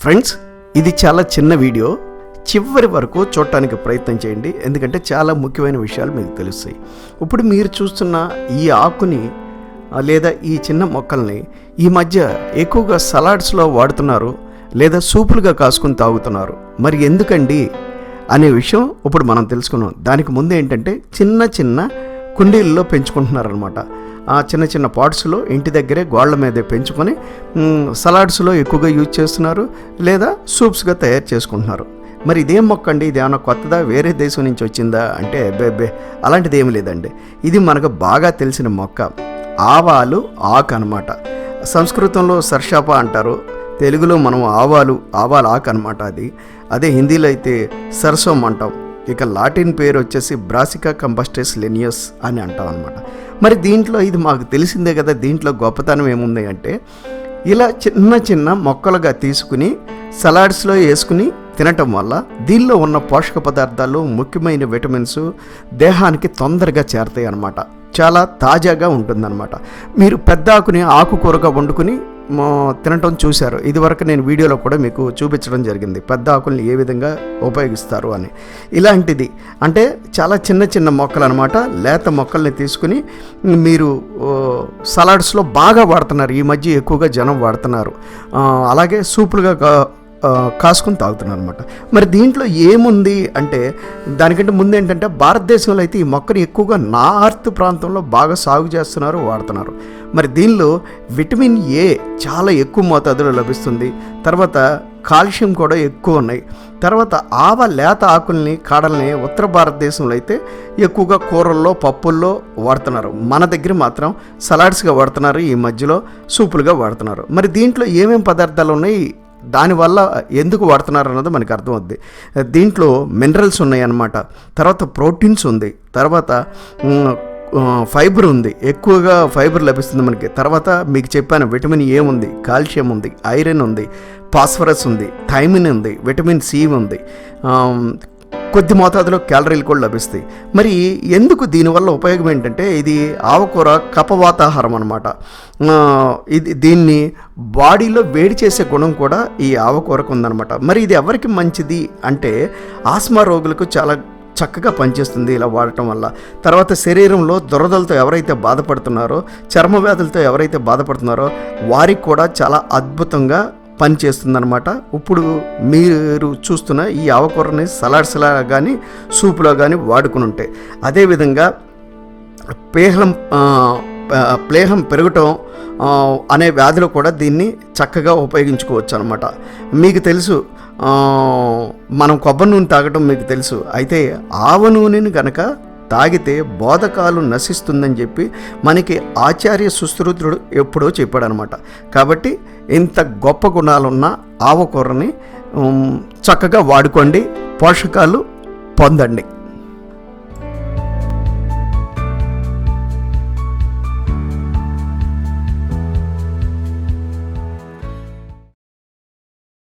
Friends, ఇది చాలా చిన్న వీడియో. చివరి వరకు చూడటానికి ప్రయత్నం చేయండి, ఎందుకంటే చాలా ముఖ్యమైన విషయాలు మీకు తెలుస్తాయి. ఇప్పుడు మీరు చూస్తున్న ఈ ఆకుని లేదా ఈ చిన్న మొక్కల్ని ఈ మధ్య ఎక్కువగా సలాడ్స్లో వాడుతున్నారు, లేదా సూపులుగా కాసుకొని తాగుతున్నారు. మరి ఎందుకండి అనే విషయం ఇప్పుడు మనం తెలుసుకున్నాం. దానికి ముందు ఏంటంటే చిన్న చిన్న కుండీల్లో పెంచుకుంటున్నారనమాట. ఆ చిన్న చిన్న పాట్స్లో ఇంటి దగ్గరే గోళ్ల మీదే పెంచుకొని సలాడ్స్లో ఎక్కువగా యూజ్ చేస్తున్నారు, లేదా సూప్స్గా తయారు చేసుకుంటున్నారు. మరి ఇదేం మొక్క అండి? ఇది ఏమన్నా కొత్తదా, వేరే దేశం నుంచి వచ్చిందా అంటే బేబే అలాంటిది ఏమి లేదండి. ఇది మనకు బాగా తెలిసిన మొక్క, ఆవాలు ఆకు అనమాట. సంస్కృతంలో సర్షాప అంటారు, తెలుగులో మనం ఆవాల ఆకు అనమాట. అదే హిందీలో అయితే సర్సోమ్ అంటాం. ఇక లాటిన్ పేరు వచ్చేసి బ్రాసికా కంబస్టెస్ లెనియస్ అని అంటాం అనమాట. మరి దీంట్లో ఇది మాకు తెలిసిందే కదా, దీంట్లో గొప్పతనం ఏముంది అంటే ఇలా చిన్న చిన్న మొక్కలుగా తీసుకుని సలాడ్స్లో వేసుకుని తినటం వల్ల దీనిలో ఉన్న పోషక పదార్థాలు, ముఖ్యమైన విటమిన్స్ దేహానికి తొందరగా చేరతాయి అన్నమాట. చాలా తాజాగా ఉంటుందన్నమాట. మీరు పెద్ద ఆకుని ఆకుకూరగా వండుకుని తినటం చూశారు. ఇదివరకు నేను వీడియోలో కూడా మీకు చూపించడం జరిగింది, పెద్ద ఆకుల్ని ఏ విధంగా ఉపయోగిస్తారు అని. ఇలాంటిది అంటే చాలా చిన్న చిన్న మొక్కలు అనమాట. లేత మొక్కల్ని తీసుకుని మీరు సలాడ్స్లో బాగా వాడుతున్నారు. ఈ మధ్య ఎక్కువగా జనం వాడుతున్నారు. అలాగే సూపులుగా కాసుకొని తాగుతున్నారు అనమాట. మరి దీంట్లో ఏముంది అంటే దానికంటే ముందు ఏంటంటే భారతదేశంలో అయితే ఈ మొక్కని ఎక్కువగా నార్త్ ప్రాంతంలో బాగా సాగు చేస్తున్నారు, వాడుతున్నారు. మరి దీనిలో విటమిన్ ఏ చాలా ఎక్కువ మోతాదులో లభిస్తుంది. తర్వాత కాల్షియం కూడా ఎక్కువ ఉన్నాయి. తర్వాత లేత ఆకుల్ని, కాడల్ని ఉత్తర భారతదేశంలో అయితే ఎక్కువగా కూరల్లో, పప్పుల్లో వాడుతున్నారు. మన దగ్గర మాత్రం సలాడ్స్గా వాడుతున్నారు, ఈ మధ్యలో సూపులుగా వాడుతున్నారు. మరి దీంట్లో ఏమేమి పదార్థాలు ఉన్నాయి, దానివల్ల ఎందుకు వాడుతున్నారు అన్నది మనకు అర్థమవుద్ది. దీంట్లో మినరల్స్ ఉన్నాయి అన్నమాట. తర్వాత ప్రోటీన్స్ ఉంది, తర్వాత ఫైబర్ ఉంది, ఎక్కువగా ఫైబర్ లభిస్తుంది మనకి. తర్వాత మీకు చెప్పాను విటమిన్ ఏ ఉంది, కాల్షియం ఉంది, ఐరన్ ఉంది, ఫాస్ఫరస్ ఉంది, థైమిన్ ఉంది, విటమిన్ సి ఉంది, కొద్ది మోతాదులో క్యాలరీలు కూడా లభిస్తాయి. మరి ఎందుకు దీనివల్ల ఉపయోగం ఏంటంటే ఇది ఆవకూర కఫవాతాహారం అనమాట. దీన్ని బాడీలో వేడి చేసే గుణం కూడా ఈ ఆవకూరకు ఉందన్నమాట. మరి ఇది ఎవరికి మంచిది అంటే ఆస్మా రోగులకు చాలా చక్కగా పనిచేస్తుంది ఇలా వాడటం వల్ల. తర్వాత శరీరంలో దురదలతో ఎవరైతే బాధపడుతున్నారో, చర్మ వ్యాధులతో ఎవరైతే బాధపడుతున్నారో వారికి కూడా చాలా అద్భుతంగా పనిచేస్తుందన్నమాట. ఇప్పుడు మీరు చూస్తున్న ఈ ఆవకూరని సలాడ్స్లా కానీ సూపులో కానీ వాడుకుని ఉంటే, అదేవిధంగా ప్లేహం పెరగటం అనే వ్యాధిలో కూడా దీన్ని చక్కగా ఉపయోగించుకోవచ్చు అనమాట. మీకు తెలుసు మనం కొబ్బరి నూనె తాగటం మీకు తెలుసు. అయితే ఆవ నూనెని కనుక తాగితే బోధకాలు నశిస్తుందని చెప్పి మనకి ఆచార్య సుశ్రుతుడు ఎప్పుడో చెప్పాడనమాట. కాబట్టి ఇంత గొప్ప గుణాలున్న ఆవకూరని చక్కగా వాడుకోండి, పోషకాలు పొందండి.